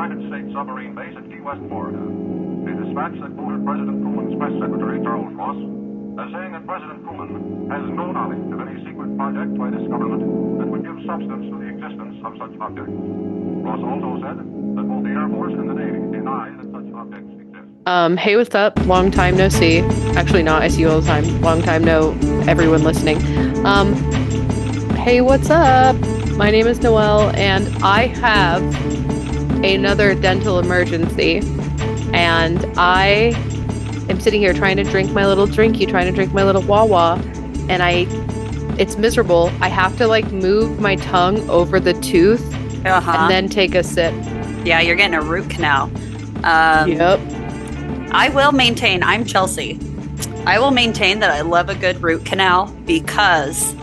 United States submarine base at Key West, Florida. A dispatch that quoted President Truman's press secretary, Charles Ross, as saying that President Truman has no knowledge of any secret project by this government that would give substance to the existence of such objects. Ross also said that both the Air Force and the Navy deny that such objects exist. Hey, what's up? Long time no see. Actually, not. I see you all the time. Long time no everyone listening. Hey, what's up? My name is Noelle, and I have another dental emergency. And I am sitting here trying to drink my little drinky, trying to drink my little Wawa, and it's miserable. I have to move my tongue over the tooth and then take a sip. Yeah, you're getting a root canal. Yep. I will maintain, I'm Chelsea. I will maintain that I love a good root canal because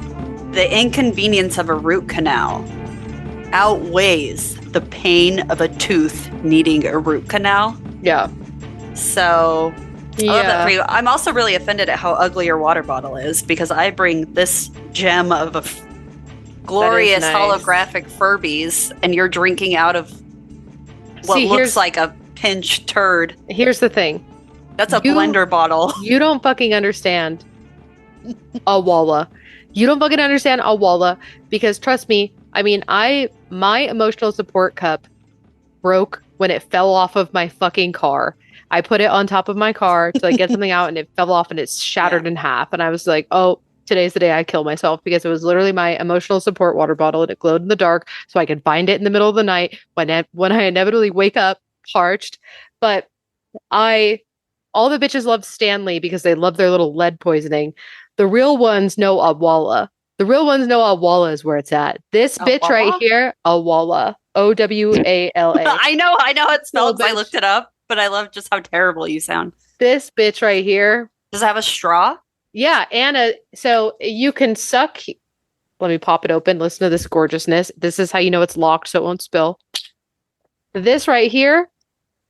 the inconvenience of a root canal outweighs the pain of a tooth needing a root canal. Yeah. So I love that for you. I'm also really offended at how ugly your water bottle is because I bring this gem of a glorious holographic Furbies and you're drinking out of what looks like a pinched turd. Here's the thing. That's a blender bottle. You don't fucking understand a Walla. You don't fucking understand a Walla because trust me, I mean, my emotional support cup broke when it fell off of my fucking car. I put it on top of my car to get something out and it fell off and it's shattered in half. And I was like, oh, today's the day I kill myself because it was literally my emotional support water bottle and it glowed in the dark so I could find it in the middle of the night when I inevitably wake up parched. But all the bitches love Stanley because they love their little lead poisoning. The real ones know a Walla. The real ones know a Walla is where it's at. This bitch right here, a Walla. Owala. I know it spelled. I looked it up, but I love just how terrible you sound. This bitch right here. Does it have a straw? Yeah, Anna. So you can suck. Let me pop it open. Listen to this gorgeousness. This is how you know it's locked so it won't spill. This right here,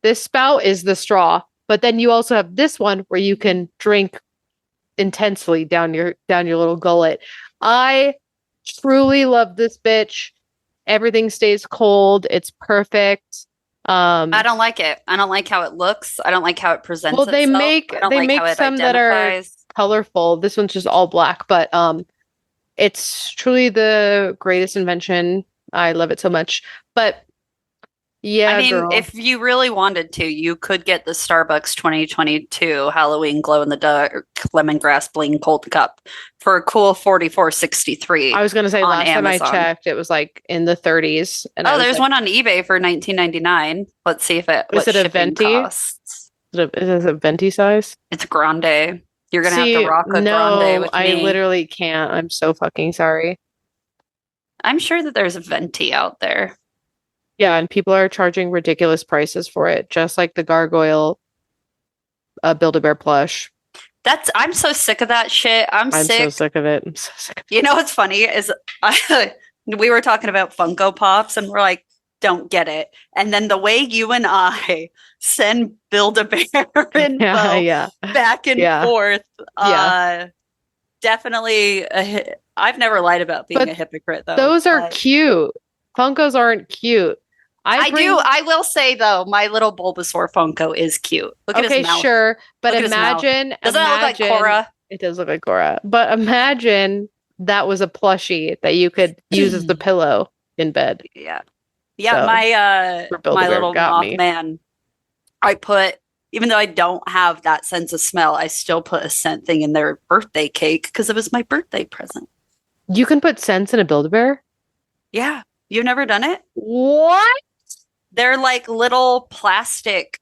this spout is the straw. But then you also have this one where you can drink intensely down your little gullet. I truly love this bitch. Everything stays cold. It's perfect. I don't like it. I don't like how it looks. I don't like how it presents. Well, they make some that are colorful. This one's just all black, but it's truly the greatest invention. I love it so much. But yeah, I mean, if you really wanted to, you could get the Starbucks 2022 Halloween glow in the dark lemongrass bling cold cup for a cool $44.63. I was going to say last Amazon. time I checked, it was in the 30s. And there's one on eBay for $19.99. Let's see if is it a venti? Costs. Is it a venti size? It's grande. You're gonna have to rock a grande with me. I literally can't. I'm so fucking sorry. I'm sure that there's a venti out there. Yeah, and people are charging ridiculous prices for it, just like the Gargoyle Build-A-Bear plush. I'm so sick of that shit. I'm so sick of it. I'm so sick of it. You know what's funny is we were talking about Funko Pops and we're like, don't get it. And then the way you and I send Build-A-Bear info back and forth, definitely, I've never lied about being a hypocrite, though. Those are cute. Funkos aren't cute. I will say, though, my little Bulbasaur Funko is cute. Look at his mouth. Okay, sure. But imagine... Doesn't that look like Korra? It does look like Korra. But imagine that was a plushie that you could use as the pillow in bed. Yeah. Yeah, so, my little Mothman, I put... Even though I don't have that sense of smell, I still put a scent thing in their birthday cake because it was my birthday present. You can put scents in a Build-A-Bear? Yeah. You've never done it? What? They're like little plastic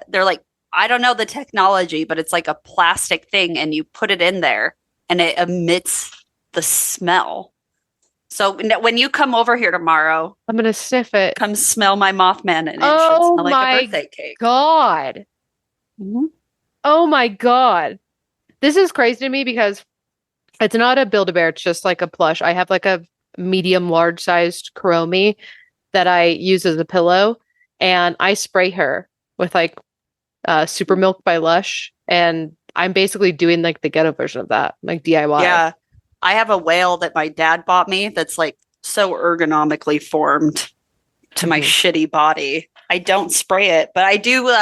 They're like, I don't know the technology, but it's like a plastic thing and you put it in there and it emits the smell. So when you come over here tomorrow, I'm going to sniff it. Come smell my Mothman and it should smell like a birthday cake. God. Mm-hmm. Oh my God. This is crazy to me because it's not a Build-A-Bear. It's just like a plush. I have like a medium large sized Kuromi that I use as a pillow and I spray her with Super Milk by Lush and I'm basically doing the ghetto version of that, DIY. Yeah. I have a whale that my dad bought me that's so ergonomically formed to my shitty body I don't spray it, but I do.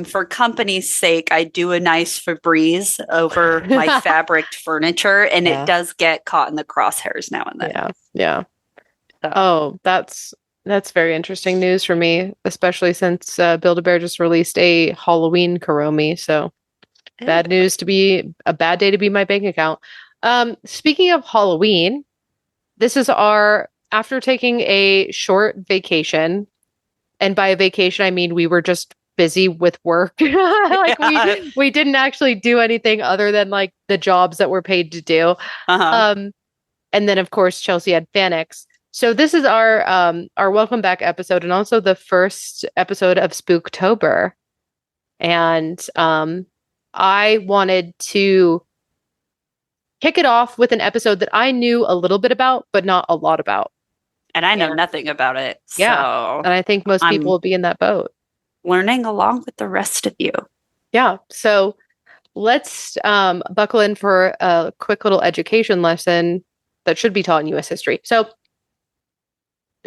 For company's sake, I do a nice Febreze over my fabricked furniture, and it does get caught in the crosshairs now and then. Yeah. So. Oh, that's very interesting news for me, especially since Build-A-Bear just released a Halloween Kuromi. So bad news to be a bad day to be my bank account. Speaking of Halloween, this is after taking a short vacation, and by a vacation I mean we were just busy with work. We didn't actually do anything other than like the jobs that we're paid to do. And then of course Chelsea had Fanix. So this is our welcome back episode, and also the first episode of Spooktober. And I wanted to kick it off with an episode that I knew a little bit about, but not a lot about. And I know nothing about it. Yeah. And I think most people will be in that boat. Learning along with the rest of you. Yeah. So let's buckle in for a quick little education lesson that should be taught in U.S. history. So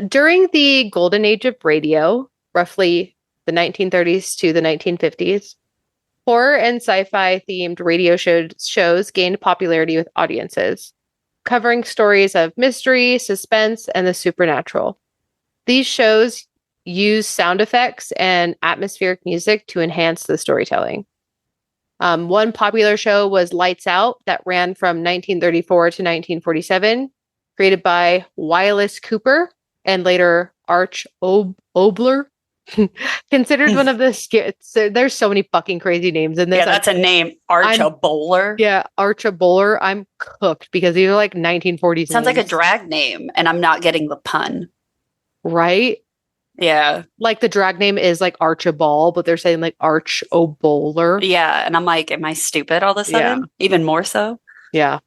during the golden age of radio, roughly the 1930s to the 1950s, horror and sci-fi themed radio shows gained popularity with audiences, covering stories of mystery, suspense, and the supernatural. These shows use sound effects and atmospheric music to enhance the storytelling. One popular show was Lights Out that ran from 1934 to 1947, created by Wyllis Cooper and later Arch Obler. Considered one of the skits. There's so many fucking crazy names in this. Yeah, that's a name. Archibowler. Yeah, Archibowler. I'm cooked because these are like 1940s. Sounds like a drag name, and I'm not getting the pun. Right? Yeah. Like the drag name is like Archibald, but they're saying like Arch-O-Bowler. Yeah, and I'm like, am I stupid all of a sudden? Yeah. Even more so? Yeah.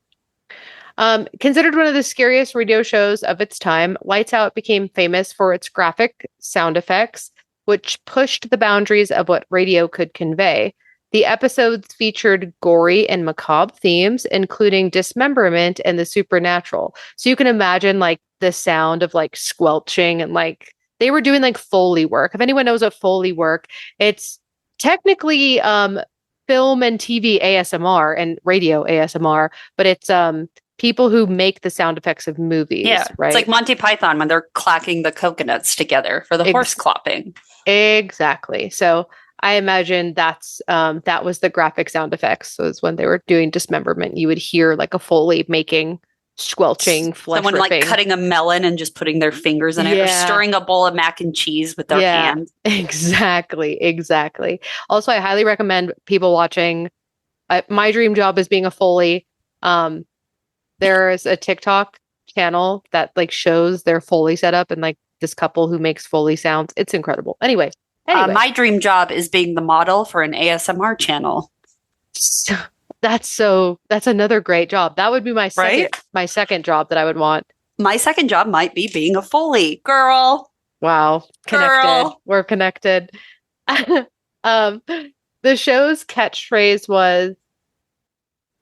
Considered one of the scariest radio shows of its time, Lights Out became famous for its graphic sound effects, which pushed the boundaries of what radio could convey. The episodes featured gory and macabre themes, including dismemberment and the supernatural. So you can imagine like the sound of like squelching, and like they were doing like Foley work. If anyone knows what Foley work, it's technically film and TV ASMR and radio ASMR, but it's people who make the sound effects of movies. Yeah, right? It's like Monty Python when they're clacking the coconuts together for the horse clopping. Exactly. So I imagine that was the graphic sound effects. So it's when they were doing dismemberment, you would hear like a Foley making squelching, flesh someone ripping. Like cutting a melon and just putting their fingers in it, or stirring a bowl of mac and cheese with their hand. Exactly. Also, I highly recommend people watching. My dream job is being a Foley. There's a TikTok channel that like shows their Foley setup and like this couple who makes Foley sounds. It's incredible. Anyway. My dream job is being the model for an ASMR channel. That's another great job. That would be my second job that I would want. My second job might be being a Foley girl. Wow. Connected. We're connected. The show's catchphrase was,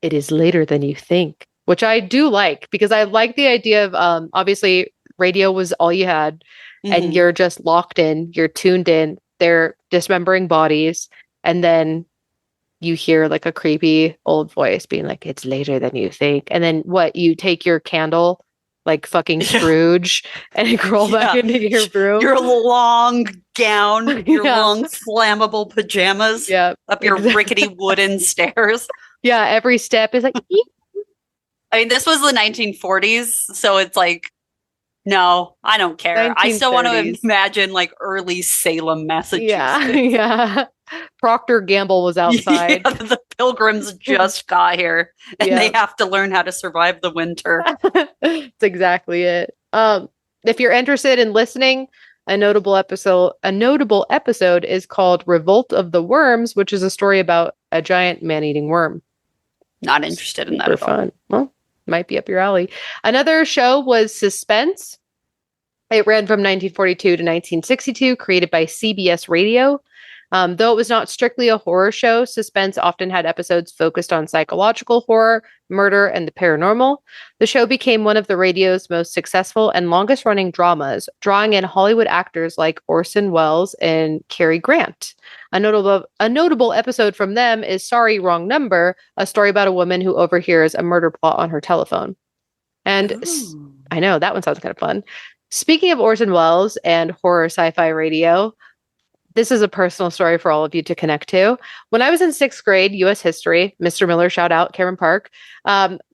"It is later than you think," which I do like because I like the idea of obviously radio was all you had, and you're just locked in, you're tuned in, they're dismembering bodies, and then you hear like a creepy old voice being like, "It's later than you think." And then you take your candle like fucking Scrooge and crawl back into your room. Your long gown, your long flammable pajamas up your rickety wooden stairs. Yeah, every step is like I mean, this was the 1940s, so it's like, no, I don't care. 1930s. I still want to imagine like early Salem, Massachusetts. Yeah. Procter Gamble was outside. Yeah, the Pilgrims just got here, and they have to learn how to survive the winter. That's exactly it. If you're interested in listening, a notable episode is called "Revolt of the Worms," which is a story about a giant man-eating worm. Not interested in that at all. Fun. Well, might be up your alley. Another show was Suspense. It ran from 1942 to 1962, created by CBS Radio. Though it was not strictly a horror show, Suspense often had episodes focused on psychological horror, murder, and the paranormal. The show became one of the radio's most successful and longest running dramas, drawing in Hollywood actors like Orson Welles and Cary Grant. A notable episode from them is Sorry, Wrong Number, a story about a woman who overhears a murder plot on her telephone. And I know, that one sounds kind of fun. Speaking of Orson Welles and horror sci-fi radio, this is a personal story for all of you to connect to. When I was in 6th grade, U.S. history, Mr. Miller, shout out, Cameron Park,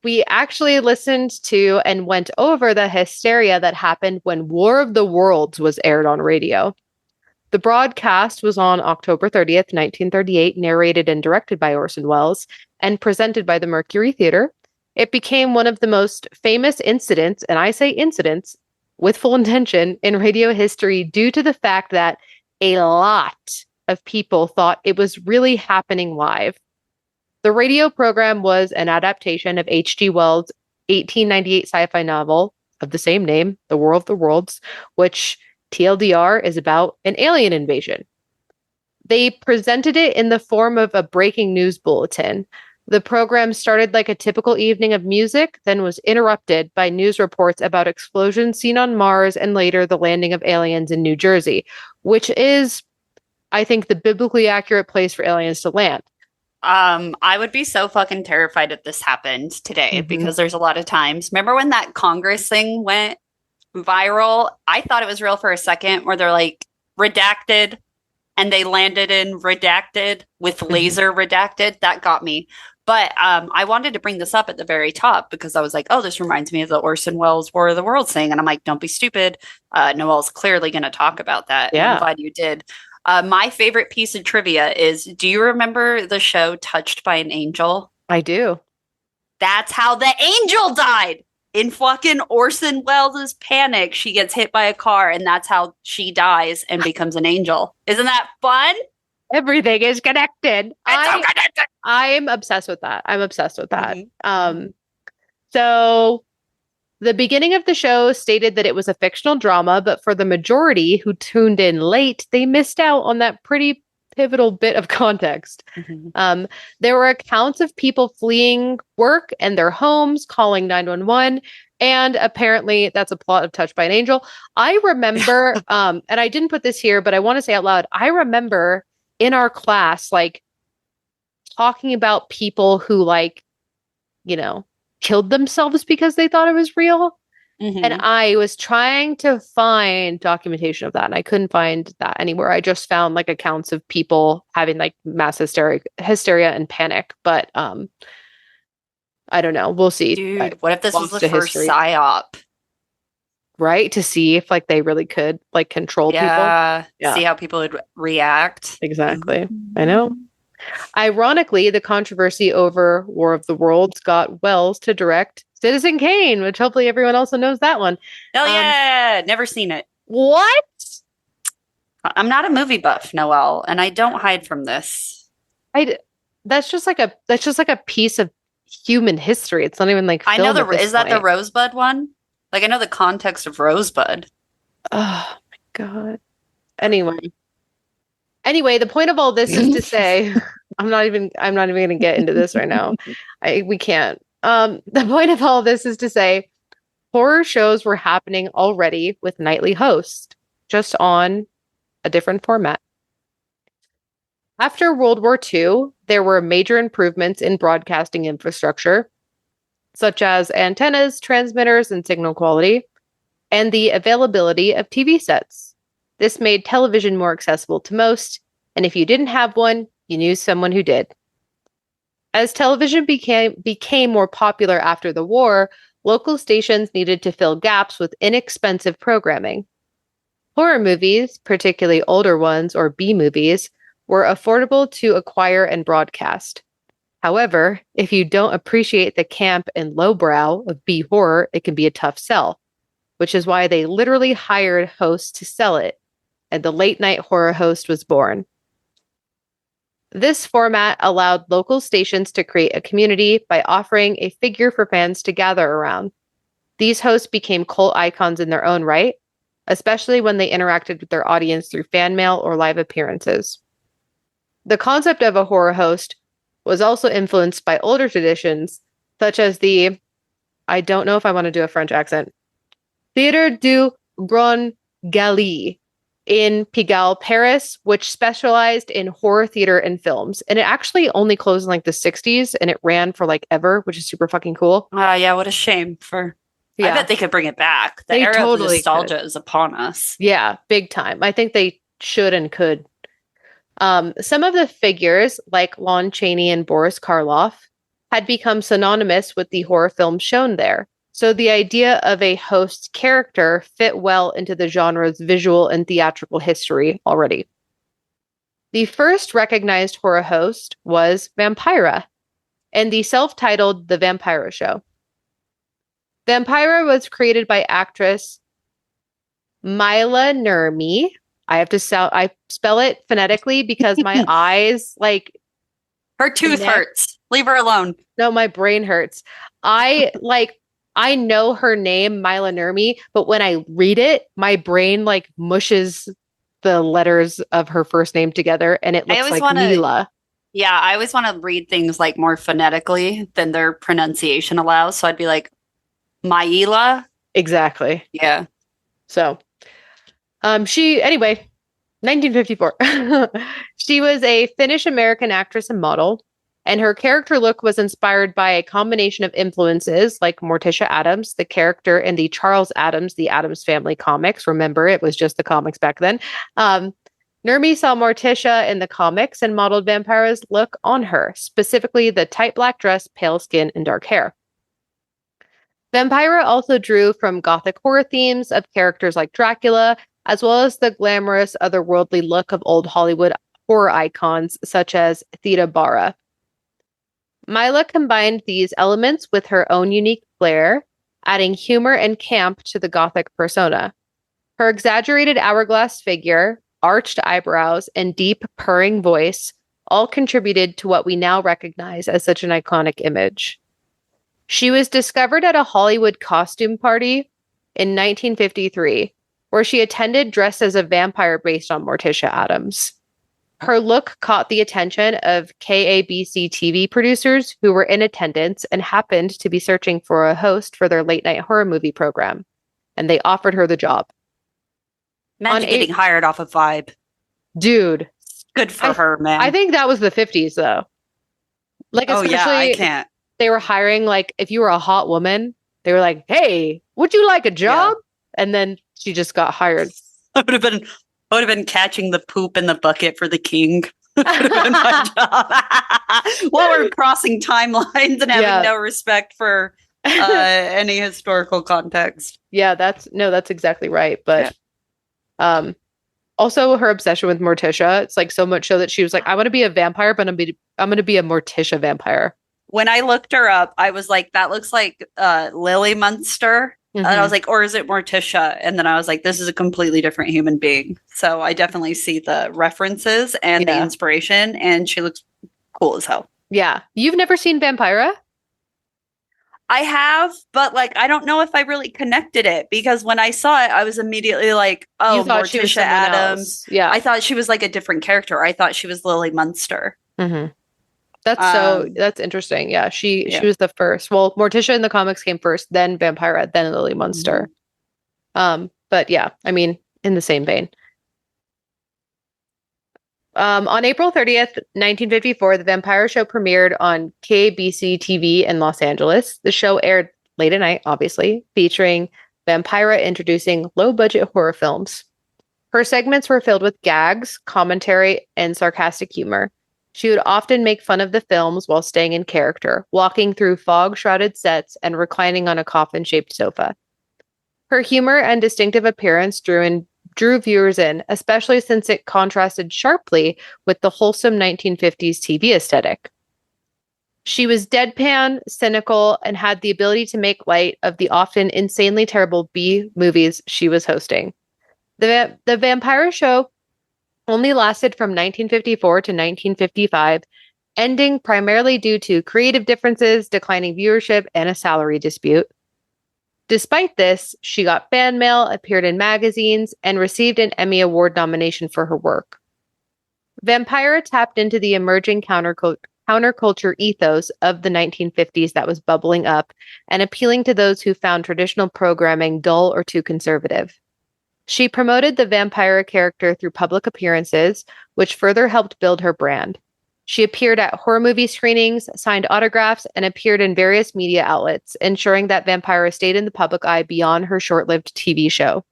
we actually listened to and went over the hysteria that happened when War of the Worlds was aired on radio. The broadcast was on October 30th, 1938, narrated and directed by Orson Welles, and presented by the Mercury Theater. It became one of the most famous incidents, and I say incidents with full intention, in radio history due to the fact that a lot of people thought it was really happening live. The radio program was an adaptation of H.G. Wells' 1898 sci-fi novel of the same name, The War of the Worlds, which TLDR is about an alien invasion. They presented it in the form of a breaking news bulletin. The program started like a typical evening of music, then was interrupted by news reports about explosions seen on Mars and later the landing of aliens in New Jersey, which is, I think, the biblically accurate place for aliens to land. I would be so fucking terrified if this happened today because there's a lot of times. Remember when that Congress thing went viral? I thought it was real for a second where they're like redacted and they landed in redacted with laser redacted. That got me. But I wanted to bring this up at the very top because I was like, oh, this reminds me of the Orson Welles War of the Worlds thing. And I'm like, don't be stupid. Noelle's clearly going to talk about that. Yeah. I'm glad you did. My favorite piece of trivia is, do you remember the show Touched by an Angel? I do. That's how the angel died. In fucking Orson Welles' Panic, she gets hit by a car and that's how she dies and becomes an angel. Isn't that fun? Everything is connected. I'm obsessed with that. So the beginning of the show stated that it was a fictional drama, but for the majority who tuned in late, they missed out on that pretty pivotal bit of context. There were accounts of people fleeing work and their homes, calling 911, and apparently that's a plot of Touched by an Angel. I remember, and I didn't put this here, but I want to say out loud, I remember in our class, like, talking about people who, like, you know, killed themselves because they thought it was real. And I was trying to find documentation of that, and I couldn't find that anywhere. I just found, like, accounts of people having, like, mass hysteria and panic. But I don't know. We'll see. Dude, what if this was the first psyop? Right? To see if, like, they really could, like, control people. Yeah. See how people would react. Exactly. I know. Ironically, the controversy over War of the Worlds got Welles to direct Citizen Kane, which hopefully everyone also knows that one. Hell yeah! Never seen it. What? I'm not a movie buff, Noelle, and I don't hide from this. That's just like a piece of human history. It's not even like I know is that the Rosebud one? Like, I know the context of Rosebud. Oh my god. Anyway, the point of all this is to say, I'm not even going to get into this right now. We can't. The point of all this is to say, horror shows were happening already with nightly hosts, just on a different format. After World War II, there were major improvements in broadcasting infrastructure, such as antennas, transmitters, and signal quality, and the availability of TV sets. This made television more accessible to most, and if you didn't have one, you knew someone who did. As television became more popular after the war, local stations needed to fill gaps with inexpensive programming. Horror movies, particularly older ones or B-movies, were affordable to acquire and broadcast. However, if you don't appreciate the camp and lowbrow of B-horror, it can be a tough sell, which is why they literally hired hosts to sell it, and the late-night horror host was born. This format allowed local stations to create a community by offering a figure for fans to gather around. These hosts became cult icons in their own right, especially when they interacted with their audience through fan mail or live appearances. The concept of a horror host was also influenced by older traditions, such as I don't know if I want to do a French accent, Théâtre du Grand Galli in Pigalle, Paris, which specialized in horror theater and films. And it actually only closed in like the 60s and it ran for like ever, which is super fucking cool. Yeah, what a shame I bet they could bring it back. The era of nostalgia is upon us. Yeah, big time. I think they should and could. Some of the figures, like Lon Chaney and Boris Karloff, had become synonymous with the horror films shown there. So the idea of a host character fit well into the genre's visual and theatrical history already. The first recognized horror host was Vampira, and the self-titled The Vampira Show. Vampira was created by actress Maila Nurmi. I spell it phonetically because my eyes, like... Her tooth hurts. Leave her alone. No, my brain hurts. I know her name, Maila Nurmi, but when I read it, my brain like mushes the letters of her first name together and it looks like Mila. Yeah, I always want to read things like more phonetically than their pronunciation allows. So I'd be like, Maila. Exactly. Yeah. So, 1954. She was a Finnish American actress and model, and her character look was inspired by a combination of influences like Morticia Addams, the character in the Charles Addams, the Addams Family comics. Remember, it was just the comics back then. Nurmi saw Morticia in the comics and modeled Vampira's look on her, specifically the tight black dress, pale skin, and dark hair. Vampira also drew from gothic horror themes of characters like Dracula, as well as the glamorous, otherworldly look of old Hollywood horror icons such as Theda Bara. Maila combined these elements with her own unique flair, adding humor and camp to the gothic persona. Her exaggerated hourglass figure, arched eyebrows, and deep, purring voice all contributed to what we now recognize as such an iconic image. She was discovered at a Hollywood costume party in 1953, where she attended dressed as a vampire based on Morticia Addams. Her look caught the attention of KABC TV producers who were in attendance and happened to be searching for a host for their late-night horror movie program, and they offered her the job. Imagine getting hired off a vibe. Dude. Good for her, man. I think that was the 50s, though. Like, especially, I can't. They were hiring, like, if you were a hot woman, they were like, hey, would you like a job? Yeah. And then she just got hired. I would have been catching the poop in the bucket for the king. That would have been my job. While we're crossing timelines and having no respect for any historical context. Yeah, that's exactly right. But also her obsession with Morticia, it's like so much so that she was like, I want to be a vampire, but I'm going to be a Morticia vampire. When I looked her up, I was like, that looks like Lily Munster. Mm-hmm. And I was like, or is it Morticia? And then I was like, this is a completely different human being. So I definitely see the references and the inspiration, and she looks cool as hell. Yeah. You've never seen Vampira? I have, but like, I don't know if I really connected it, because when I saw it, I was immediately like, oh, Morticia Addams. Yeah. I thought she was like a different character. I thought she was Lily Munster. Mm-hmm. That's interesting. Yeah, she was the first. Well, Morticia in the comics came first, then Vampira, then Lily Munster. Mm-hmm. But yeah, I mean, in the same vein. On April 30th, 1954, The Vampira Show premiered on KBC TV in Los Angeles. The show aired late at night, obviously, featuring Vampira introducing low-budget horror films. Her segments were filled with gags, commentary, and sarcastic humor. She would often make fun of the films while staying in character, walking through fog-shrouded sets and reclining on a coffin-shaped sofa. Her humor and distinctive appearance drew viewers in, especially since it contrasted sharply with the wholesome 1950s TV aesthetic. She was deadpan, cynical, and had the ability to make light of the often insanely terrible B movies she was hosting. The Vampira Show only lasted from 1954 to 1955, ending primarily due to creative differences, declining viewership, and a salary dispute. Despite this, she got fan mail, appeared in magazines, and received an Emmy Award nomination for her work. Vampira tapped into the emerging counterculture ethos of the 1950s that was bubbling up and appealing to those who found traditional programming dull or too conservative. She promoted the Vampira character through public appearances, which further helped build her brand. She appeared at horror movie screenings, signed autographs, and appeared in various media outlets, ensuring that Vampira stayed in the public eye beyond her short-lived TV show.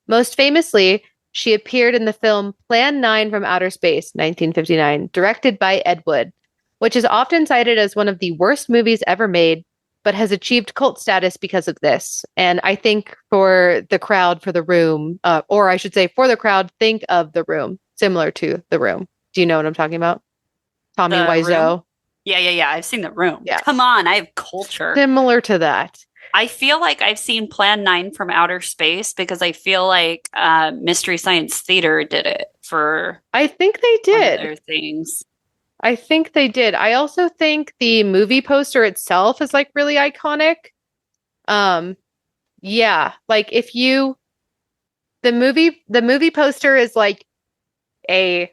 Most famously, she appeared in the film Plan 9 from Outer Space, 1959, directed by Ed Wood, which is often cited as one of the worst movies ever made, but has achieved cult status because of this. And I think for the crowd, for The Room, or I should say for the crowd, think of The Room, similar to The Room. Do you know what I'm talking about? Tommy Wiseau. Yeah. I've seen The Room. Yeah. Come on, I have culture. Similar to that. I feel like I've seen Plan 9 from Outer Space because I feel like Mystery Science Theater did it for. I think they did. Other things. I think they did. I also think the movie poster itself is like really iconic. Yeah, like if you the movie poster is like a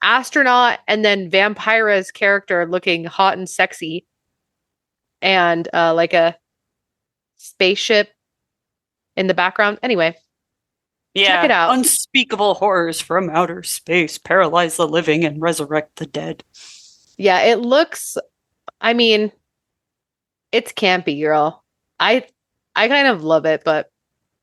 astronaut and then Vampira's character looking hot and sexy and like a spaceship in the background. Anyway, check it out. Unspeakable horrors from outer space paralyze the living and resurrect the dead. Yeah, it looks, I mean, it's campy, girl. I kind of love it, but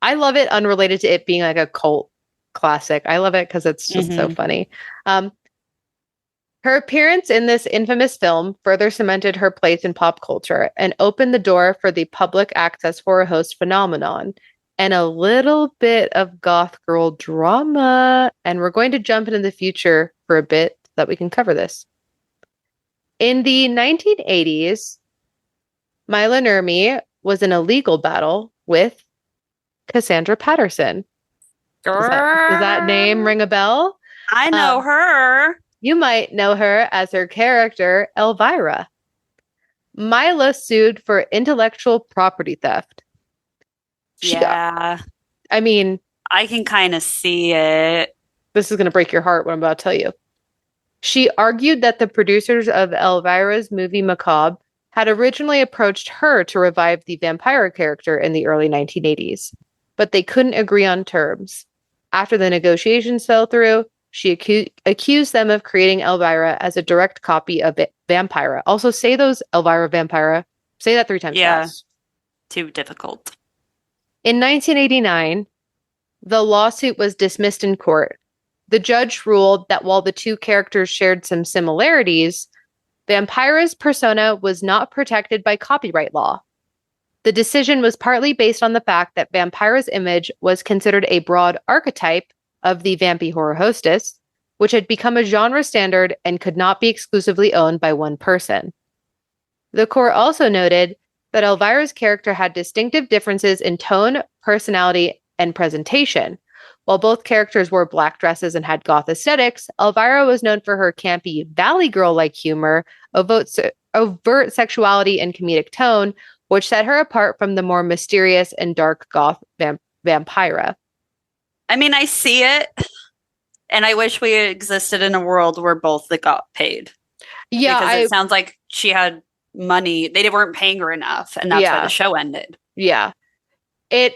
I love it unrelated to it being like a cult classic. I love it because it's just so funny. Her appearance in this infamous film further cemented her place in pop culture and opened the door for the public access horror host phenomenon and a little bit of goth girl drama. And we're going to jump into the future for a bit so that we can cover this. In the 1980s, Mila Nurmi was in a legal battle with Cassandra Patterson. Does that name ring a bell? I know her. You might know her as her character, Elvira. Mila sued for intellectual property theft. I mean, I can kind of see it. This is going to break your heart, what I'm about to tell you. She argued that the producers of Elvira's movie Macabre had originally approached her to revive the Vampira character in the early 1980s, but they couldn't agree on terms. After the negotiations fell through, she accused them of creating Elvira as a direct copy of Vampira. Also, say those Elvira Vampira. Say that 3 times fast. Too difficult. In 1989, the lawsuit was dismissed in court. The judge ruled that while the two characters shared some similarities, Vampira's persona was not protected by copyright law. The decision was partly based on the fact that Vampira's image was considered a broad archetype of the vampy horror hostess, which had become a genre standard and could not be exclusively owned by one person. The court also noted that Elvira's character had distinctive differences in tone, personality, and presentation. While both characters wore black dresses and had goth aesthetics, Elvira was known for her campy Valley Girl-like humor, overt sexuality, and comedic tone, which set her apart from the more mysterious and dark goth Vampira. I mean, I see it, and I wish we existed in a world where both got paid. Yeah, because it sounds like she had money. They weren't paying her enough, and that's why the show ended. Yeah. It,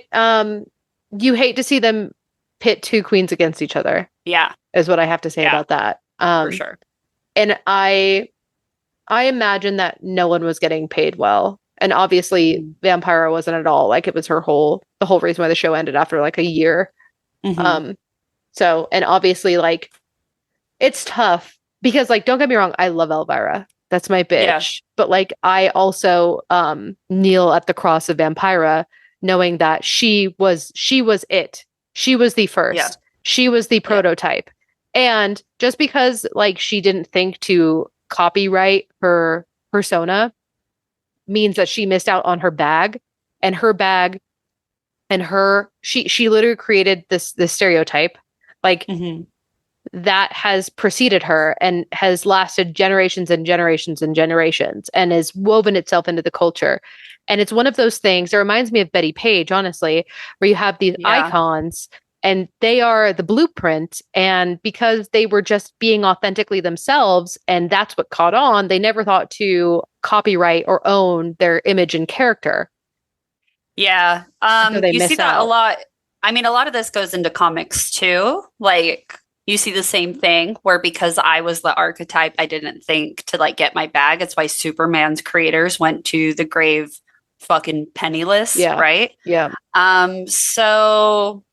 you hate to see them pit two queens against each other. Yeah. Is what I have to say about that. For sure. And I imagine that no one was getting paid well. And obviously Vampira wasn't at all. Like, it was the whole reason why the show ended after like a year. So, and obviously, like, it's tough because, like, don't get me wrong, I love Elvira. That's my bitch. Yeah. But like, I also kneel at the cross of Vampira, knowing that she was it. She was the first. Yeah. She was the prototype. And just because like she didn't think to copyright her persona means that she missed out on her bag, and her bag and her she literally created this stereotype like that has preceded her and has lasted generations and generations and generations and has woven itself into the culture. And it's one of those things, it reminds me of Betty Page, honestly, where you have these icons and they are the blueprint. And because they were just being authentically themselves, and that's what caught on, they never thought to copyright or own their image and character. Yeah. So they you miss see that out. a lot. I mean, a lot of this goes into comics too. Like, you see the same thing where because I was the archetype, I didn't think to like get my bag. It's why Superman's creators went to the grave fucking penniless, Yeah. right? Yeah. So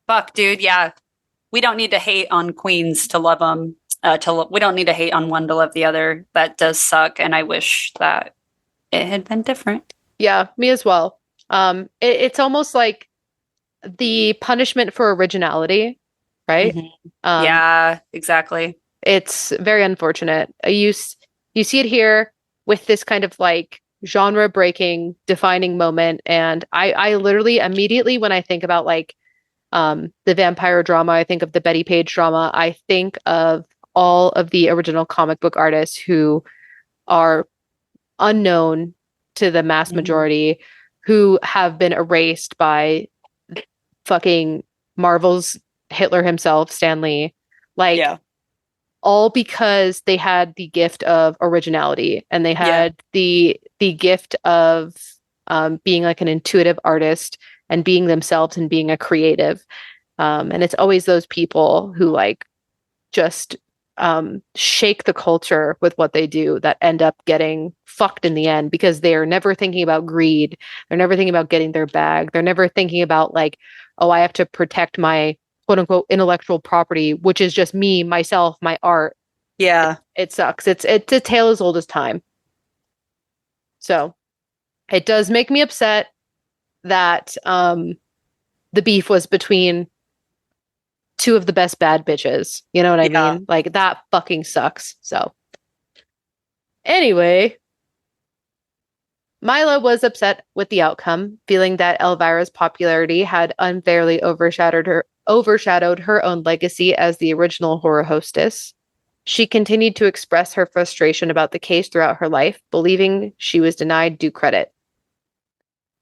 fuck, dude. Yeah. We don't need to hate on queens to love them. We don't need to hate on one to love the other. That does suck. And I wish that it had been different. Yeah, me as well. It's almost like the punishment for originality, right? Mm-hmm. Yeah, exactly. It's very unfortunate. You see it here with this kind of like genre breaking defining moment. And I literally immediately, when I think about like the vampire drama, I think of the Betty Page drama, I think of all of the original comic book artists who are unknown to the mass majority, who have been erased by fucking Marvel's Hitler himself, Stan Lee. Like, all because they had the gift of originality, and they had the gift of being like an intuitive artist and being themselves and being a creative. And it's always those people who like just shake the culture with what they do that end up getting fucked in the end, because they're never thinking about greed. They're never thinking about getting their bag. They're never thinking about like, oh, I have to protect my quote unquote intellectual property, which is just me, myself, my art. Yeah. It sucks. It's a tale as old as time. So it does make me upset that the beef was between two of the best bad bitches. You know what I mean? Like, that fucking sucks. So anyway, Mila was upset with the outcome, feeling that Elvira's popularity had unfairly overshadowed her own legacy as the original horror hostess. She continued to express her frustration about the case throughout her life, believing she was denied due credit.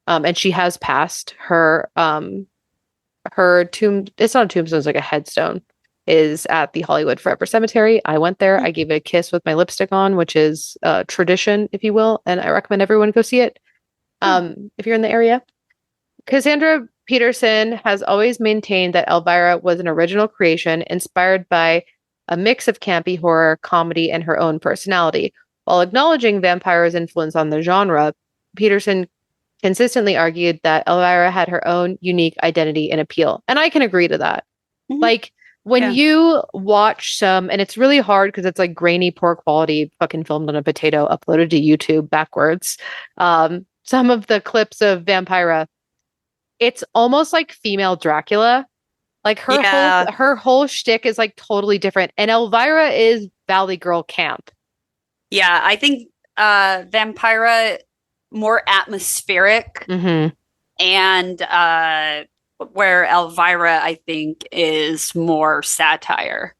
And she has passed. Her tomb, it's not a tombstone, it's like a headstone, is at the Hollywood Forever Cemetery. I went there. I gave it a kiss with my lipstick on, which is a tradition, if you will, and I recommend everyone go see it if you're in the area. Cassandra Peterson has always maintained that Elvira was an original creation inspired by a mix of campy horror, comedy, and her own personality. While acknowledging vampires' influence on the genre, Peterson consistently argued that Elvira had her own unique identity and appeal. And I can agree to that. Mm-hmm. Like, when you watch some, and it's really hard because it's like grainy, poor quality, fucking filmed on a potato, uploaded to YouTube backwards. Some of the clips of Vampira, it's almost like female Dracula. Like, her whole shtick is like totally different. And Elvira is Valley Girl camp. Yeah, I think Vampira more atmospheric, and where Elvira, I think, is more satire.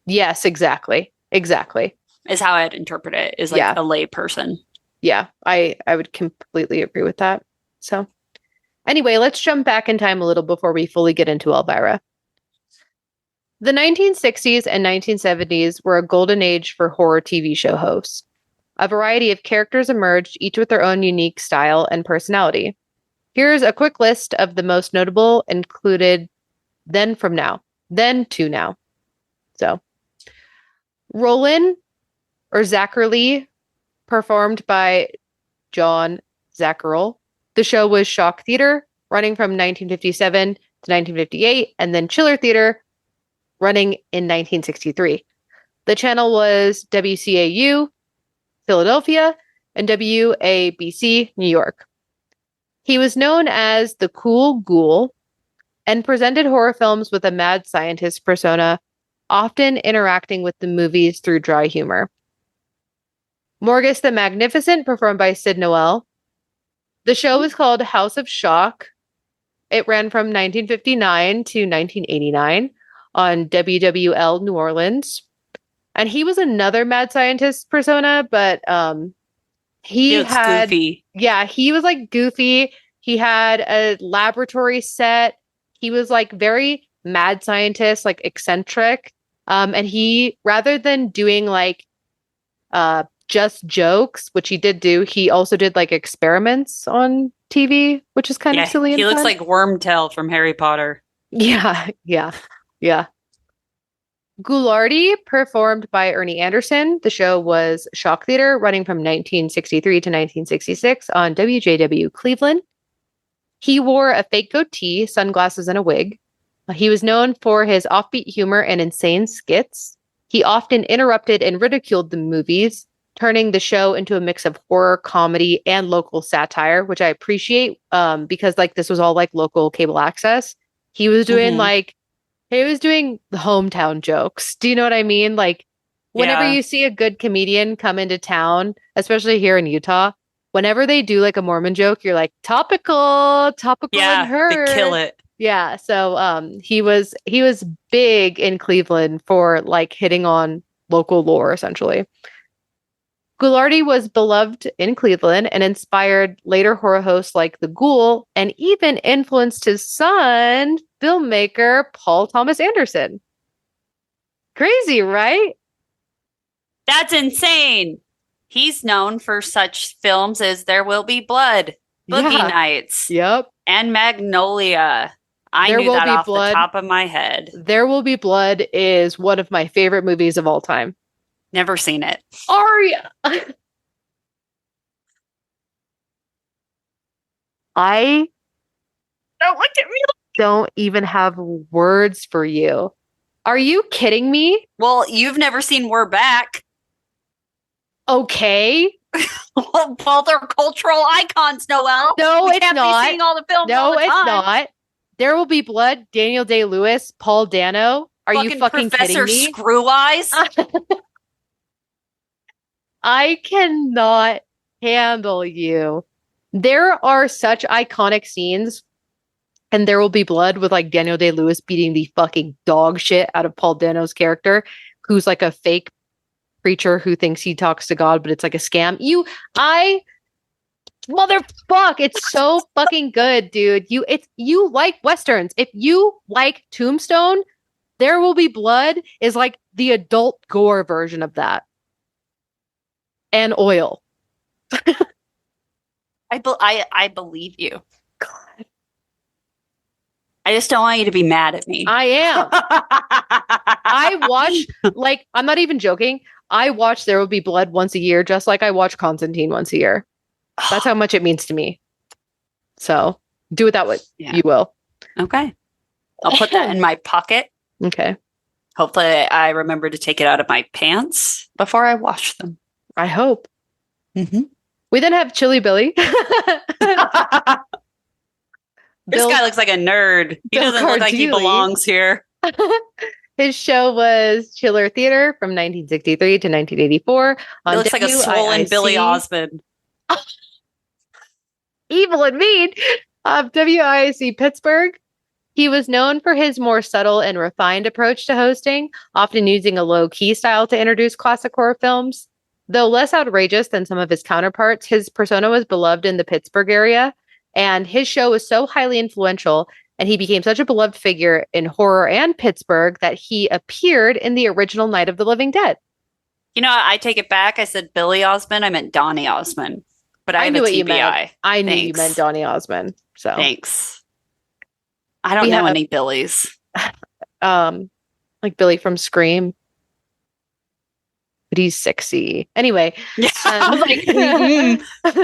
Yes, exactly. Is how I'd interpret it, is like a lay person. Yeah, I would completely agree with that. So anyway, let's jump back in time a little before we fully get into Elvira. The 1960s and 1970s were a golden age for horror TV show hosts. A variety of characters emerged, each with their own unique style and personality. Here's a quick list of the most notable included then to now. So, Roland, or Zachary, performed by John Zacharel. The show was Shock Theater, running from 1957 to 1958, and then Chiller Theater, running in 1963. The channel was WCAU, Philadelphia, and WABC, New York. He was known as the Cool Ghoul and presented horror films with a mad scientist persona, often interacting with the movies through dry humor. Morgus the Magnificent, performed by Sid Noel. The show was called House of Shock. It ran from 1959 to 1989 on WWL New Orleans. And he was another mad scientist persona, but he had goofy. Yeah, he was like goofy. He had a laboratory set. He was like very mad scientist, like eccentric. And he, rather than doing like just jokes, which he did do, he also did like experiments on TV, which is kind of silly and he looks fun. like Wormtail from Harry Potter. Yeah, yeah, yeah. Ghoulardi, performed by Ernie Anderson. The show was Shock Theater, running from 1963 to 1966 on WJW Cleveland. He wore a fake goatee, sunglasses, and a wig. He was known for his offbeat humor and insane skits. He often interrupted and ridiculed the movies, turning the show into a mix of horror, comedy, and local satire, which I appreciate because like this was all like local cable access. He was doing the hometown jokes. Do you know what I mean? Like whenever you see a good comedian come into town, especially here in Utah, whenever they do like a Mormon joke, you're like topical and heard. They kill it. Yeah, so he was big in Cleveland for like hitting on local lore essentially. Ghoulardi was beloved in Cleveland and inspired later horror hosts like The Ghoul and even influenced his son, filmmaker Paul Thomas Anderson. Crazy, right? That's insane. He's known for such films as There Will Be Blood, Boogie Nights, and Magnolia. I knew that off the top of my head. There Will Be Blood is one of my favorite movies of all time. Never seen it. Aria! I don't look at me. Don't even have words for you. Are you kidding me? Well, you've never seen We're Back. Okay. Well, they're cultural icons, Noelle. No, we it's can't not. Be seeing all the films no, all the it's time. not. There Will Be Blood, Daniel Day-Lewis, Paul Dano. Are you fucking Professor kidding me? Screw Eyes? I cannot handle you. There are such iconic scenes, and There Will Be Blood with like Daniel Day-Lewis beating the fucking dog shit out of Paul Dano's character, who's like a fake preacher who thinks he talks to God, but it's like a scam. Motherfuck, it's so fucking good, dude. You like Westerns. If you like Tombstone, There Will Be Blood is like the adult gore version of that. And Oil. I believe you. God. I just don't want you to be mad at me. I am. I watch, like, I'm not even joking. I watch There Will Be Blood once a year, just like I watch Constantine once a year. That's how much it means to me. So do with that what you will. Okay. I'll put that in my pocket. Okay. Hopefully I remember to take it out of my pants before I wash them. I hope. Mm-hmm. We then have Chilly Billy. This guy looks like a nerd. He doesn't look like he belongs here. His show was Chiller Theater from 1963 to 1984. He looks like a swollen Billy Osmond. Evil and mean. WIC Pittsburgh. He was known for his more subtle and refined approach to hosting, often using a low-key style to introduce classic horror films. Though less outrageous than some of his counterparts, his persona was beloved in the Pittsburgh area, and his show was so highly influential, and he became such a beloved figure in horror and Pittsburgh that he appeared in the original Night of the Living Dead. You know, I take it back. I said Billy Osmond. I meant Donny Osmond. But I knew what you meant. I knew you meant Donny Osmond. So thanks. I don't know any Billies. Like Billy from Scream. But he's sexy. Anyway. Yeah,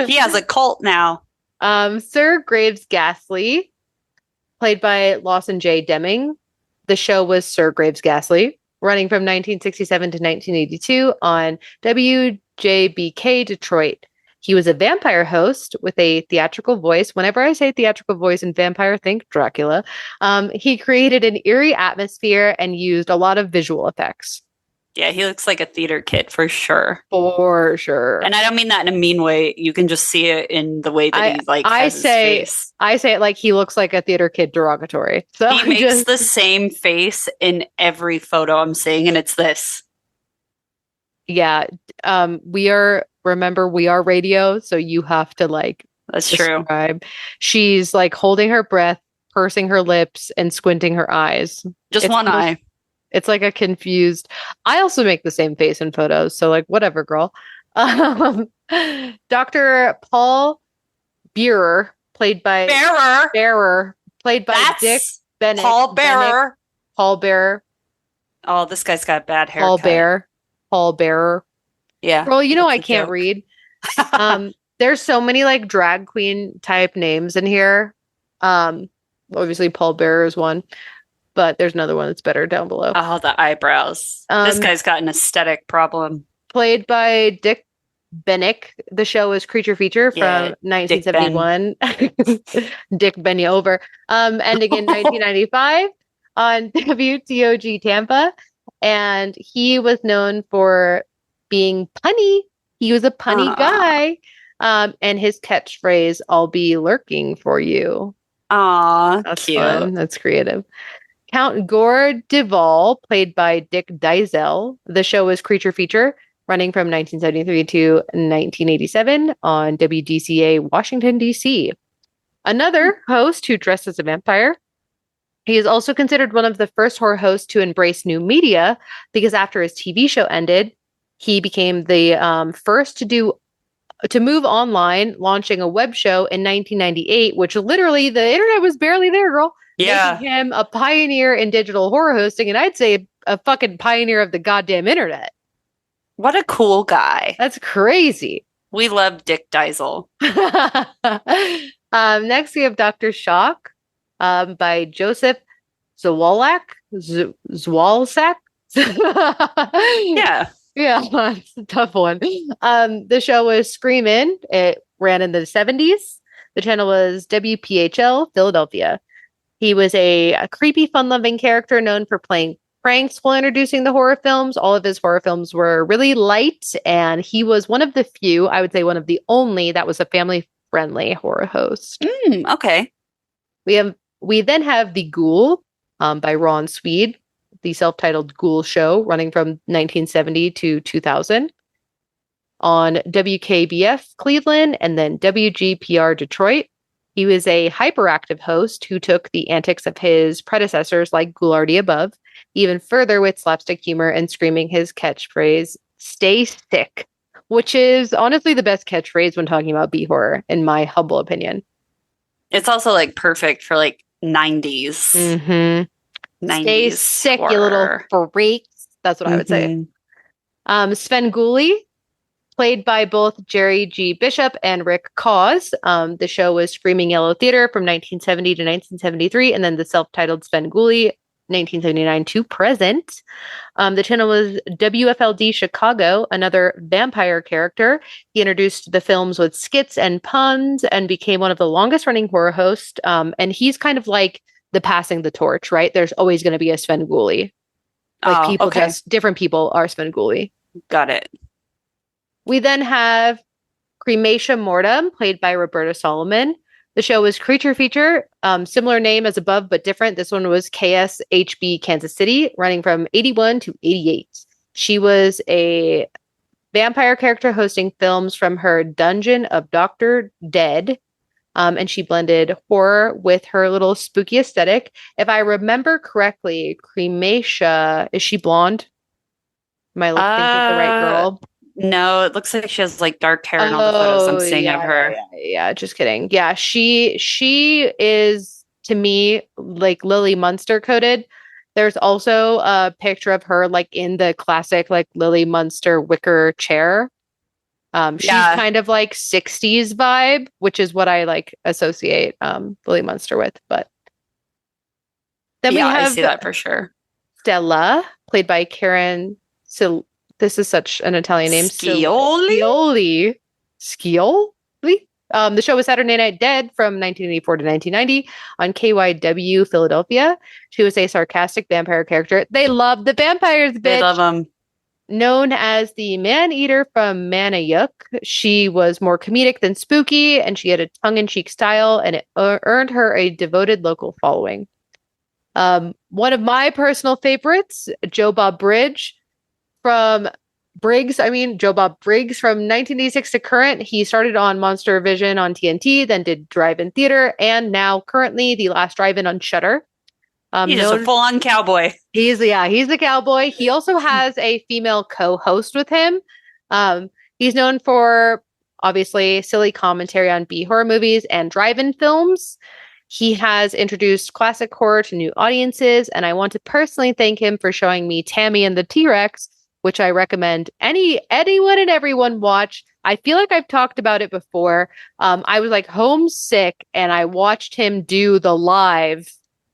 he has a cult now. Sir Graves Ghastly, played by Lawson J. Deming. The show was Sir Graves Ghastly, running from 1967 to 1982 on WJBK Detroit. He was a vampire host with a theatrical voice. Whenever I say theatrical voice and vampire, think Dracula. He created an eerie atmosphere and used a lot of visual effects. Yeah, he looks like a theater kid for sure. For sure. And I don't mean that in a mean way. You can just see it in the way that he has his face. I say it like he looks like a theater kid derogatory. So he makes the same face in every photo I'm seeing, and it's this. Yeah. We are radio, so you have to like that's describe. True. She's like holding her breath, pursing her lips and squinting her eyes. Just one eye. It's like a confused. I also make the same face in photos, so like whatever, girl. Dr. Paul Bearer, played by Dick Bennett. Paul Bearer. Paul Bearer. Oh, this guy's got bad haircut. Paul Bearer. Yeah. Girl, you know I can't read. There's so many like drag queen type names in here. Obviously Paul Bearer is one, but there's another one that's better down below. Oh, the eyebrows. This guy's got an aesthetic problem. Played by Dick Bennick. The show is Creature Feature from 1971. Dick Ben you over. Ending in 1995 on WTOG Tampa. And he was known for being punny. He was a punny guy. And his catchphrase, "I'll be lurking for you." Aw, that's cute. Fun. That's creative. Count Gore Duvall, played by Dick Diesel. The show was Creature Feature, running from 1973 to 1987 on WDCA Washington, D.C. Another host who dressed as a vampire. He is also considered one of the first horror hosts to embrace new media because after his TV show ended, he became the first to move online, launching a web show in 1998, which literally the internet was barely there, girl. Yeah. Making him a pioneer in digital horror hosting, and I'd say a fucking pioneer of the goddamn internet. What a cool guy. That's crazy. We love Dick Diesel. Next, we have Dr. Shock by Joseph Zwolak. Zwolsak? Yeah. Yeah, it's a tough one. The show was Scream In. It ran in the 70s. The channel was WPHL Philadelphia. He was a creepy, fun-loving character known for playing pranks while introducing the horror films. All of his horror films were really light, and he was one of the few, I would say one of the only, that was a family-friendly horror host. Okay. We then have The Ghoul by Ron Swede, the self-titled Ghoul show running from 1970 to 2000 on WKBF Cleveland and then WGPR Detroit. He was a hyperactive host who took the antics of his predecessors like Ghoulardi Above even further with slapstick humor and screaming his catchphrase, "Stay sick," which is honestly the best catchphrase when talking about B-horror, in my humble opinion. It's also like perfect for like 90s. Mm-hmm. 90s Stay sick, horror. you little freaks. That's what I would say. Svengoolie, played by both Jerry G. Bishop and Rick Cause. The show was Screaming Yellow Theater from 1970 to 1973, and then the self-titled Svengoolie, 1979 to present. The channel was WFLD Chicago, another vampire character. He introduced the films with skits and puns and became one of the longest-running horror hosts. And he's kind of like the passing the torch, right? There's always going to be a Svengoolie. Like people just different people are Svengoolie. Got it. We then have Cremation Mortem, played by Roberta Solomon. The show was Creature Feature, similar name as above, but different. This one was KSHB Kansas City, running from 81 to 88. She was a vampire character hosting films from her Dungeon of Dr. Dead. And she blended horror with her little spooky aesthetic. If I remember correctly, Crematia, is she blonde? Am I thinking the right girl? No, it looks like she has like dark hair in all the photos I'm seeing of her. Yeah, just kidding. Yeah, she is, to me, like Lily Munster coded. There's also a picture of her like in the classic like Lily Munster wicker chair. She's kind of like 60s vibe, which is what I like associate Lily Munster with. But then we have I see that for sure. Stella, played by Karen. This is such an Italian name. Scioli. The show was Saturday Night Dead from 1984 to 1990 on KYW Philadelphia. She was a sarcastic vampire character. They love the vampires, bitch. They love them. Known as the man-eater from Manayuk, she was more comedic than spooky, and she had a tongue-in-cheek style, and it earned her a devoted local following. One of my personal favorites, Joe Bob Bridge, from Joe Bob Briggs from 1986 to current. He started on Monster Vision on TNT, then did drive-in theater, and now currently the last drive-in on Shudder. He's just a full-on cowboy. He's the cowboy. He also has a female co-host with him. He's known for obviously silly commentary on B horror movies and drive-in films. He has introduced classic horror to new audiences, and I want to personally thank him for showing me Tammy and the T-Rex, which I recommend anyone and everyone watch. I feel like I've talked about it before. I was like homesick, and I watched him do the live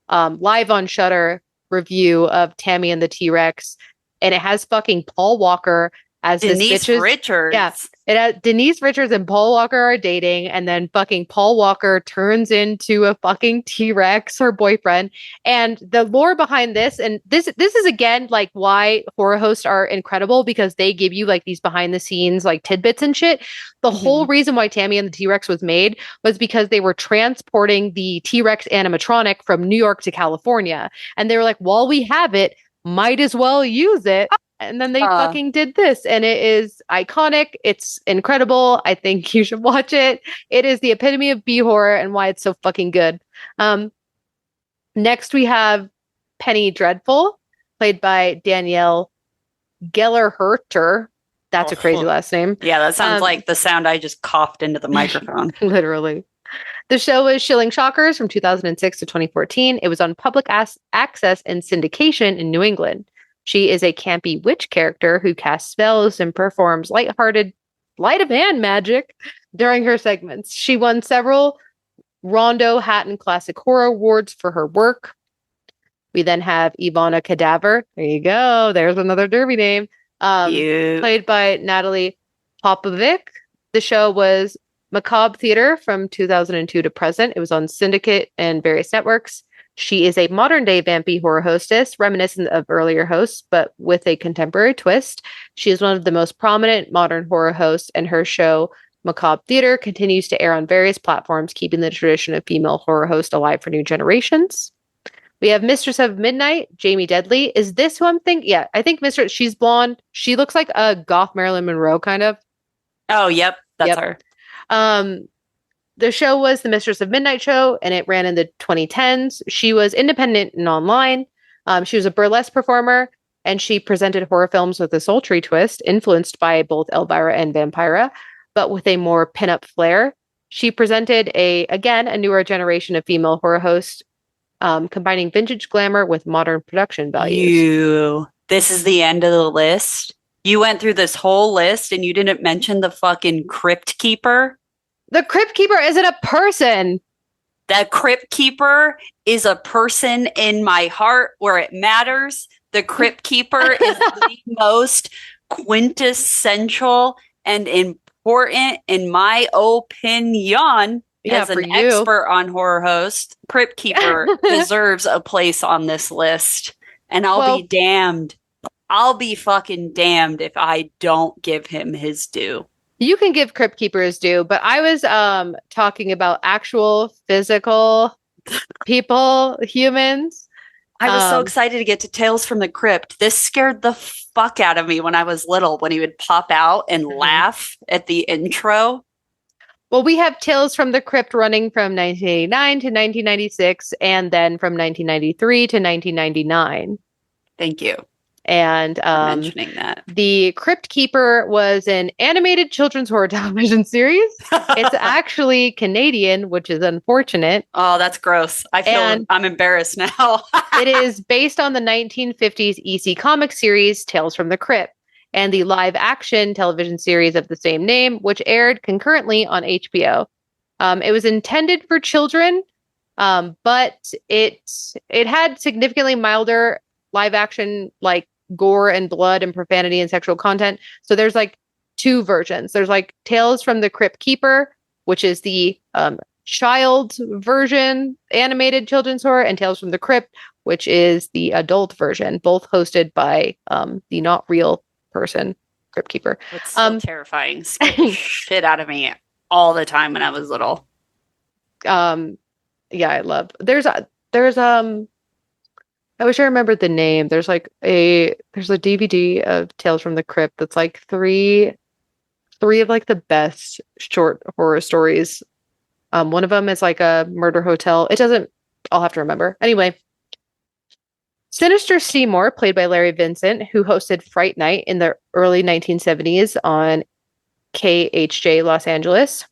on Shudder review of Tammy and the T-Rex, and it has fucking Paul Walker as Denise Richards. Yeah, it has Denise Richards and Paul Walker are dating, and then fucking Paul Walker turns into a fucking T-Rex, her boyfriend. And the lore behind this, and this is again like why horror hosts are incredible, because they give you like these behind the scenes like tidbits and shit. The whole reason why Tammy and the T-Rex was made was because they were transporting the T-Rex animatronic from New York to California, and they were like, while we have it, might as well use it. And then they fucking did this, and it is iconic. It's incredible. I think you should watch it. It is the epitome of B horror and why it's so fucking good. Next, we have Penny Dreadful, played by Danielle Gellerherter. That's a crazy last name. Yeah, that sounds like the sound I just coughed into the microphone. Literally. The show was Shilling Shockers from 2006 to 2014. It was on public access and syndication in New England. She is a campy witch character who casts spells and performs lighthearted sleight of hand magic during her segments. She won several Rondo Hatton Classic Horror Awards for her work. We then have Ivana Cadaver. There you go. There's another derby name. Played by Natalie Popovic. The show was Macabre Theater from 2002 to present. It was on Syndicate and various networks. She is a modern-day vampy horror hostess, reminiscent of earlier hosts, but with a contemporary twist. She is one of the most prominent modern horror hosts, and her show, Macabre Theater, continues to air on various platforms, keeping the tradition of female horror host alive for new generations. We have Mistress of Midnight, Jamie Deadly. Is this who I'm thinking? Yeah, I think she's blonde. She looks like a goth Marilyn Monroe, kind of. Oh, yep. That's her. The show was the Mistress of Midnight show, and it ran in the 2010s. She was independent and online. She was a burlesque performer, and she presented horror films with a sultry twist, influenced by both Elvira and Vampira, but with a more pinup flair. She presented a newer generation of female horror hosts, combining vintage glamour with modern production values. This is the end of the list. You went through this whole list, and you didn't mention the fucking Crypt Keeper. The Crypt Keeper isn't a person. The Crypt Keeper is a person in my heart where it matters. The Crypt Keeper is the most quintessential and important, in my opinion, as an expert on horror host. Crypt Keeper deserves a place on this list. And I'll be damned. I'll be fucking damned if I don't give him his due. You can give Crypt Keeper his due, but I was talking about actual physical people, humans. I was so excited to get to Tales from the Crypt. This scared the fuck out of me when I was little, when he would pop out and laugh at the intro. Well, we have Tales from the Crypt running from 1989 to 1996, and then from 1993 to 1999. Thank you. And mentioning that. The Crypt Keeper was an animated children's horror television series. It's actually Canadian, which is unfortunate. Oh, that's gross. I'm embarrassed now. It is based on the 1950s EC comic series Tales from the Crypt and the live action television series of the same name, which aired concurrently on HBO. It was intended for children, but it had significantly milder live action, like gore and blood and profanity and sexual content. So there's like two versions. There's like Tales from the Crypt Keeper, which is the child version animated children's horror, and Tales from the Crypt, which is the adult version, both hosted by the not real person, Crypt Keeper. It's so terrifying. Shit out of me all the time when I was little. Yeah, I love. I I wish I remembered the name. There's a DVD of Tales from the Crypt that's like three of like the best short horror stories. One of them is like a murder hotel. I'll have to remember. Anyway, Sinister Seymour, played by Larry Vincent, who hosted Fright Night in the early 1970s on KHJ Los Angeles,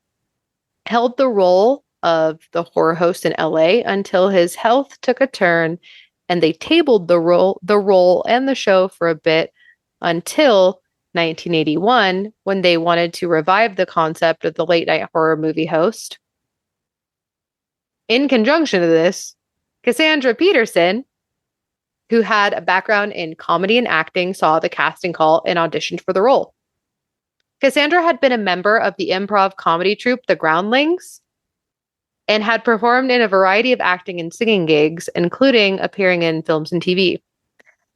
held the role of the horror host in LA until his health took a turn, and they tabled the role and the show for a bit until 1981, when they wanted to revive the concept of the late night horror movie host. In conjunction to this, Cassandra Peterson, who had a background in comedy and acting, saw the casting call and auditioned for the role. Cassandra had been a member of the improv comedy troupe The Groundlings and had performed in a variety of acting and singing gigs, including appearing in films and TV.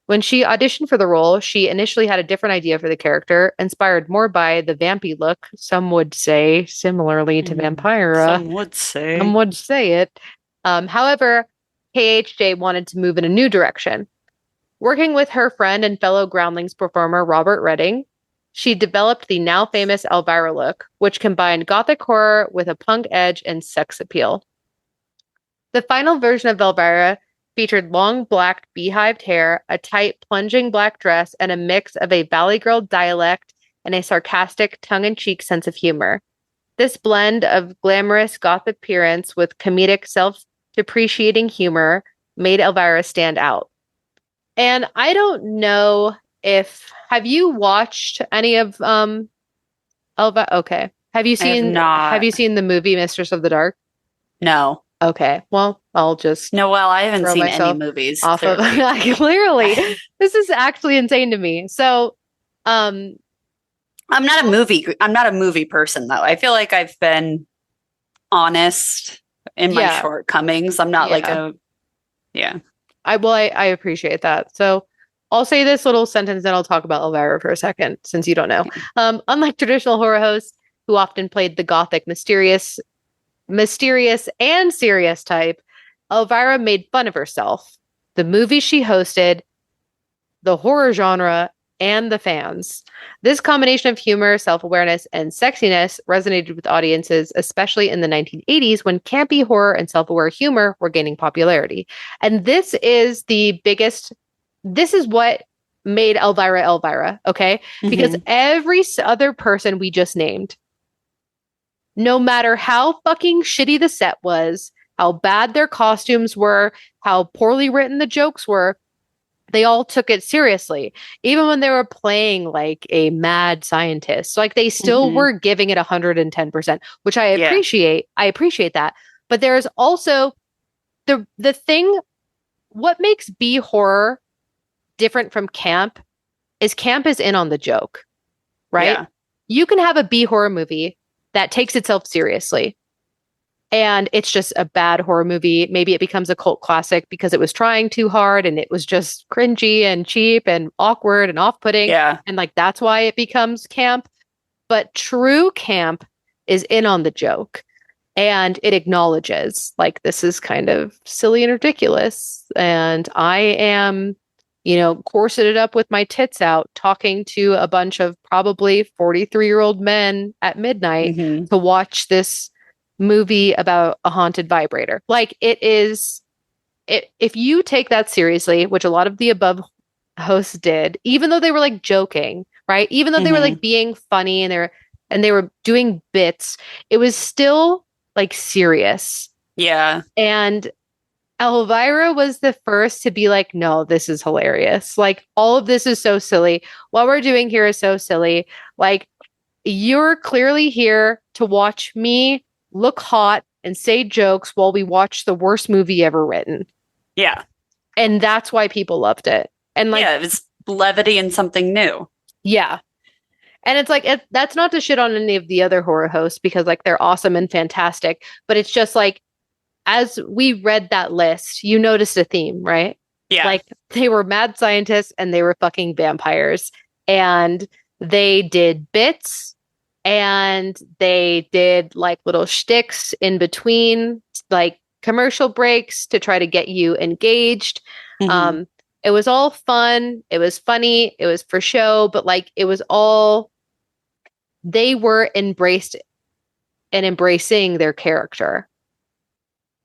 When she auditioned for the role, she initially had a different idea for the character, inspired more by the vampy look, some would say, similarly to Vampira. Some would say it. However, KHJ wanted to move in a new direction. Working with her friend and fellow Groundlings performer Robert Redding, she developed the now famous Elvira look, which combined gothic horror with a punk edge and sex appeal. The final version of Elvira featured long black beehived hair, a tight plunging black dress, and a mix of a Valley Girl dialect and a sarcastic tongue-in-cheek sense of humor. This blend of glamorous goth appearance with comedic self-depreciating humor made Elvira stand out. And I don't know have you watched any of Elvira? Okay. Have you seen the movie Mistress of the Dark? No. Okay. Well, I'll just I haven't seen any movies. Clearly. This is actually insane to me. So, I'm not a movie person though. I feel like I've been honest in my shortcomings. I'm not I appreciate that. So I'll say this little sentence and I'll talk about Elvira for a second, since you don't know. Unlike traditional horror hosts who often played the gothic, mysterious and serious type, Elvira made fun of herself, the movie she hosted, the horror genre, and the fans. This combination of humor, self-awareness, and sexiness resonated with audiences, especially in the 1980s when campy horror and self-aware humor were gaining popularity. And this is what made Elvira, okay? Mm-hmm. Because every other person we just named, no matter how fucking shitty the set was, how bad their costumes were, how poorly written the jokes were, they all took it seriously. Even when they were playing like a mad scientist, like they still were giving it 110%, which I appreciate. I appreciate that. But there's also the thing, what makes B horror different from camp is in on the joke, right? Yeah. You can have a B horror movie that takes itself seriously, and it's just a bad horror movie. Maybe it becomes a cult classic because it was trying too hard and it was just cringy and cheap and awkward and off-putting. Yeah. And like, that's why it becomes camp. But true camp is in on the joke, and it acknowledges like, this is kind of silly and ridiculous. And I am, corseted up with my tits out, talking to a bunch of probably 43-year-old men at midnight to watch this movie about a haunted vibrator. Like, if you take that seriously, which a lot of the above hosts did, even though they were like joking, right? Even though they were like being funny and they were doing bits, it was still like serious. Yeah. And Elvira was the first to be like, no, this is hilarious. Like, all of this is so silly. What we're doing here is so silly. Like, you're clearly here to watch me look hot and say jokes while we watch the worst movie ever written. Yeah. And that's why people loved it. And like, it was levity and something new. Yeah. And it's like, that's not to shit on any of the other horror hosts, because like, they're awesome and fantastic. But it's just like, as we read that list, you noticed a theme, right? Yeah. Like, they were mad scientists and they were fucking vampires. And they did bits and they did like little shticks in between, like commercial breaks to try to get you engaged. It was all fun. It was funny. It was for show, but like it was all, they were embraced and embracing their character.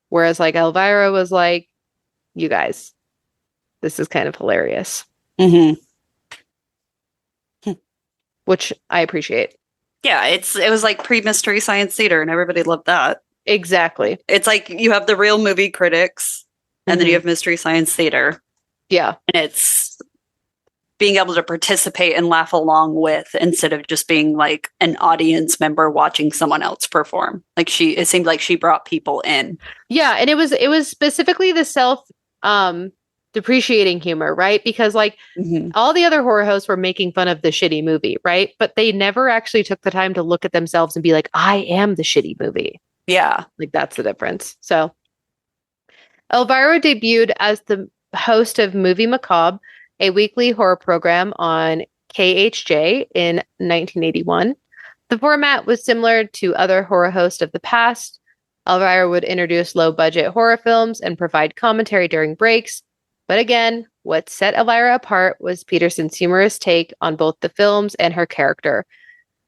Whereas like Elvira was like, you guys, this is kind of hilarious. Which I appreciate. Yeah, it was like pre-Mystery Science Theater and everybody loved that. Exactly. It's like you have the real movie critics and then you have Mystery Science Theater. Yeah. And it's being able to participate and laugh along with instead of just being like an audience member watching someone else perform. Like it seemed like she brought people in. Yeah, and it was specifically the self depreciating humor, right? Because like all the other horror hosts were making fun of the shitty movie, right? But they never actually took the time to look at themselves and be like, I am the shitty movie. Yeah. Like that's the difference. So Elvira debuted as the host of Movie Macabre, a weekly horror program on KHJ in 1981. The format was similar to other horror hosts of the past. Elvira would introduce low-budget horror films and provide commentary during breaks. But again, what set Elvira apart was Peterson's humorous take on both the films and her character.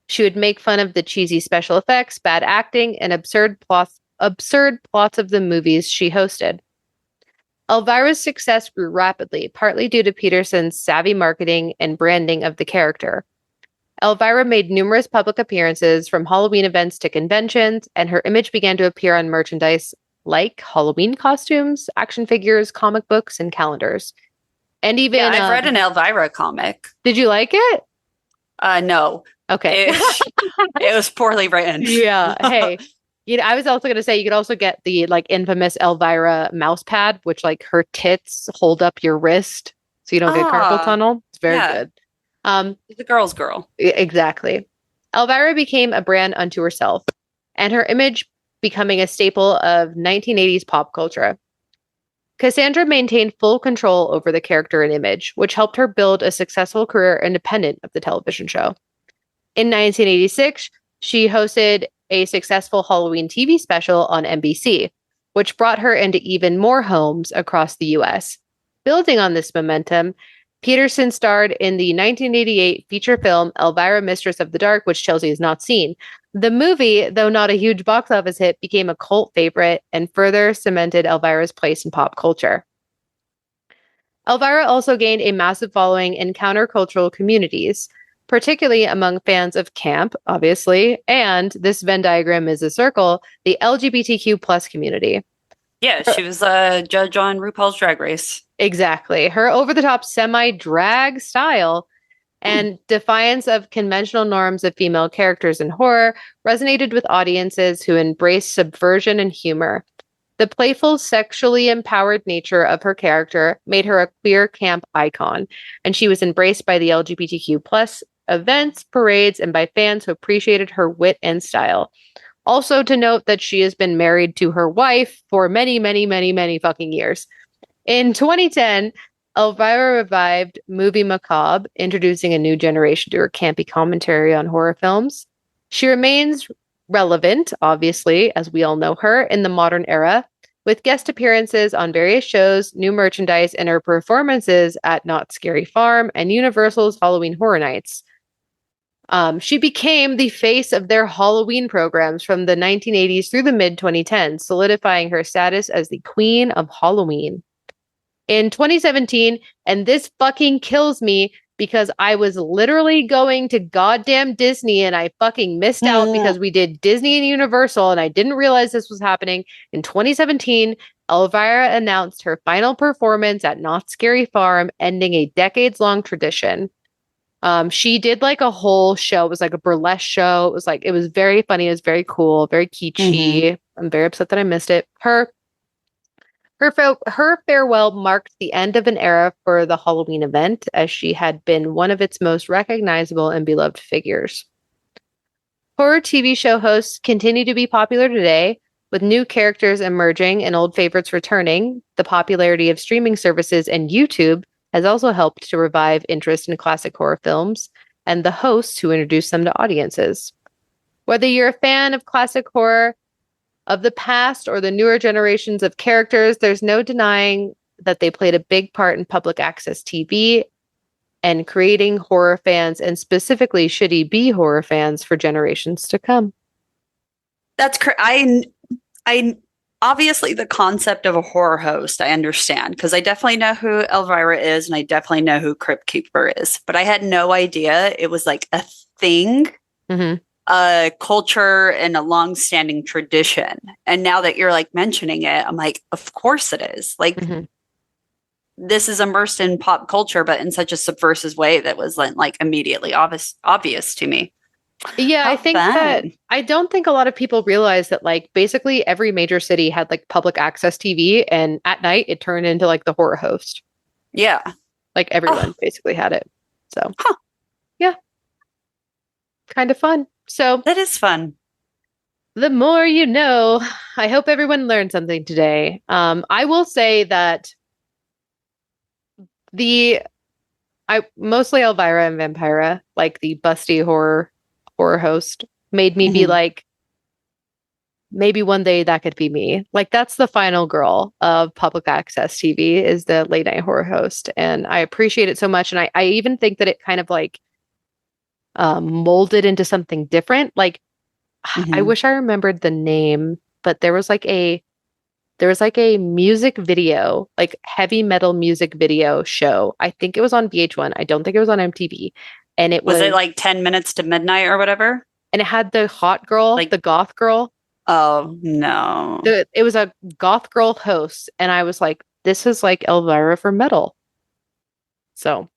She would make fun of the cheesy special effects, bad acting, and absurd plots of the movies she hosted. Elvira's success grew rapidly, partly due to Peterson's savvy marketing and branding of the character. Elvira made numerous public appearances from Halloween events to conventions, and her image began to appear on merchandise like Halloween costumes, action figures, comic books, and calendars. And even I've read an Elvira comic. Did you like it? No. Okay. It was poorly written. Yeah. Hey. I was also going to say you could also get the like infamous Elvira mouse pad, which like her tits hold up your wrist so you don't get carpal tunnel. It's very good. The girl's girl. Exactly. Elvira became a brand unto herself, and her image becoming a staple of 1980s pop culture. Cassandra maintained full control over the character and image, which helped her build a successful career independent of the television show. In 1986, she hosted a successful Halloween TV special on NBC, which brought her into even more homes across the U.S. Building on this momentum, Peterson starred in the 1988 feature film Elvira, Mistress of the Dark, which Chelsea has not seen. The movie, though not a huge box office hit, became a cult favorite and further cemented Elvira's place in pop culture. Elvira also gained a massive following in countercultural communities, particularly among fans of camp, obviously, and this Venn diagram is a circle, the LGBTQ plus community. Yeah, she was a judge on RuPaul's Drag Race. Exactly. Her over-the-top semi-drag style and defiance of conventional norms of female characters in horror resonated with audiences who embraced subversion and humor. The playful, sexually empowered nature of her character made her a queer camp icon, and she was embraced by the LGBTQ plus events, parades, and by fans who appreciated her wit and style. Also to note that she has been married to her wife for many, many, many, many fucking years. In 2010, Elvira revived Movie Macabre, introducing a new generation to her campy commentary on horror films. She remains relevant, obviously, as we all know her, in the modern era, with guest appearances on various shows, new merchandise, and her performances at Knott's Scary Farm and Universal's Halloween Horror Nights. She became the face of their Halloween programs from the 1980s through the mid-2010s, solidifying her status as the Queen of Halloween. In 2017, and this fucking kills me because I was literally going to goddamn Disney and I fucking missed out because we did Disney and Universal and I didn't realize this was happening. In 2017, Elvira announced her final performance at Knott's Scary Farm, ending a decades-long tradition. She did like a whole show. It was like a burlesque show. It was very funny. It was very cool, very kitschy. I'm very upset that I missed it. Her farewell marked the end of an era for the Halloween event, as she had been one of its most recognizable and beloved figures. Horror TV show hosts continue to be popular today, with new characters emerging and old favorites returning. The popularity of streaming services and YouTube has also helped to revive interest in classic horror films and the hosts who introduce them to audiences. Whether you're a fan of classic horror, of the past or the newer generations of characters, there's no denying that they played a big part in public access TV and creating horror fans, and specifically shitty B horror fans, for generations to come. That's I obviously the concept of a horror host, I understand, because I definitely know who Elvira is and I definitely know who Crypt Keeper is, but I had no idea it was like a thing, a culture and a long-standing tradition. And now that you're like mentioning it, I'm like, of course it is. Like, this is immersed in pop culture, but in such a subversive way that was like immediately obvious to me. Yeah, I think that I don't think a lot of people realize that like basically every major city had like public access TV, and at night it turned into like the horror host. Yeah. Like everyone basically had it. So yeah. Kind of fun. So that is fun. The more you know. I hope everyone learned something today. I will say that mostly Elvira and Vampira, like the busty horror host, made me be like, maybe one day that could be me. Like, that's the final girl of public access TV, is the late night horror host. And I appreciate it so much. And I even think that it kind of like molded into something different. Like, I wish I remembered the name, but there was like a music video, like heavy metal music video show. I think it was on VH1. I don't think it was on MTV. And it was it like 10 minutes to midnight or whatever? And it had the hot girl, like the goth girl. Oh, no. It was a goth girl host. And I was like, this is like Elvira for metal. So.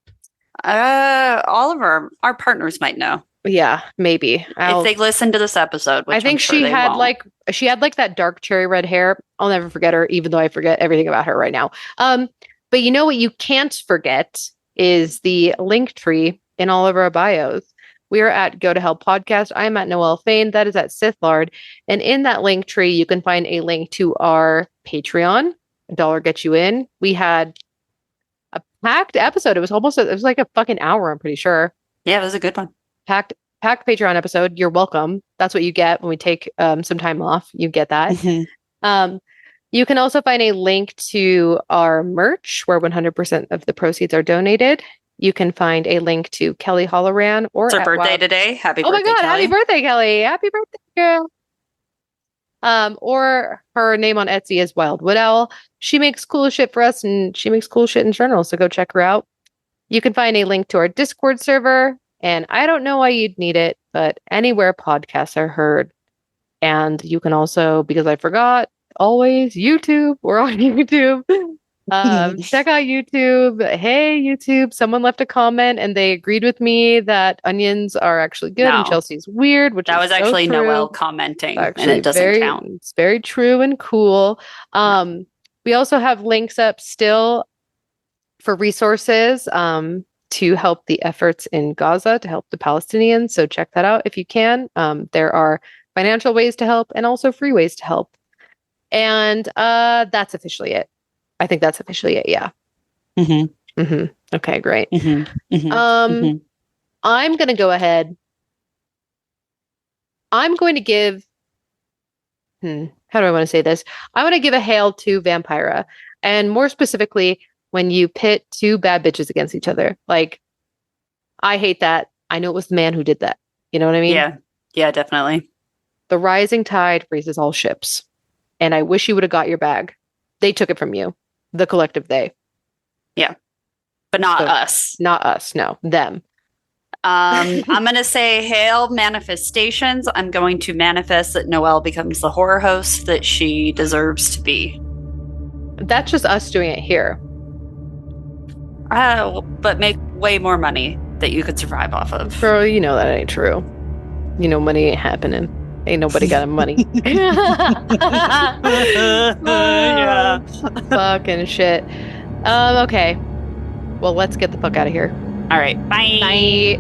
All of our partners might know. Yeah, maybe. If they listen to this episode, which I think she had like that dark cherry red hair. I'll never forget her, even though I forget everything about her right now. But you know what you can't forget is the link tree in all of our bios. We are at Go to Hell Podcast. I'm at Noelle Fain. That is at Sithlard. And in that link tree, you can find a link to our Patreon. $1 gets you in. We had a packed episode. It was like a fucking hour, I'm pretty sure. Yeah, it was a good one. Packed Patreon episode. You're welcome. That's what you get when we take some time off. You get that. You can also find a link to our merch, where 100% of the proceeds are donated. You can find a link to Kelly Holloran, or it's her birthday today. Happy birthday! Oh my god! Kelly. Happy birthday, Kelly! Happy birthday, girl! Or her name on Etsy is Wildwood Owl. She makes cool shit for us, and she makes cool shit in journals. So go check her out. You can find a link to our Discord server, and I don't know why you'd need it, but anywhere podcasts are heard. And you can also, because I forgot, always YouTube. We're on YouTube. Check out YouTube. Hey, YouTube. Someone left a comment and they agreed with me that onions are actually good and Chelsea's weird, which that was actually so Noelle commenting, actually, and it doesn't count. It's very true and cool. We also have links up still for resources to help the efforts in Gaza, to help the Palestinians. So check that out if you can. There are financial ways to help and also free ways to help. And that's officially it. I think that's officially it. Yeah. Okay, great. I'm going to go ahead. I'm going to give, how do I want to say this? I want to give a hail to Vampira. And more specifically, when you pit two bad bitches against each other. Like, I hate that. I know it was the man who did that. You know what I mean? Yeah. Yeah, definitely. The rising tide raises all ships. And I wish you would have got your bag. They took it from you. The collective they. Yeah. But not us. Not us. No, them. I'm going to say hail manifestations. I'm going to manifest that Noelle becomes the horror host that she deserves to be. That's just us doing it here. But make way more money that you could survive off of. Bro, you know that ain't true. You know money ain't happening. Ain't nobody got money. Yeah. Fucking shit. Okay. Well, let's get the fuck out of here. All right. Bye. Bye.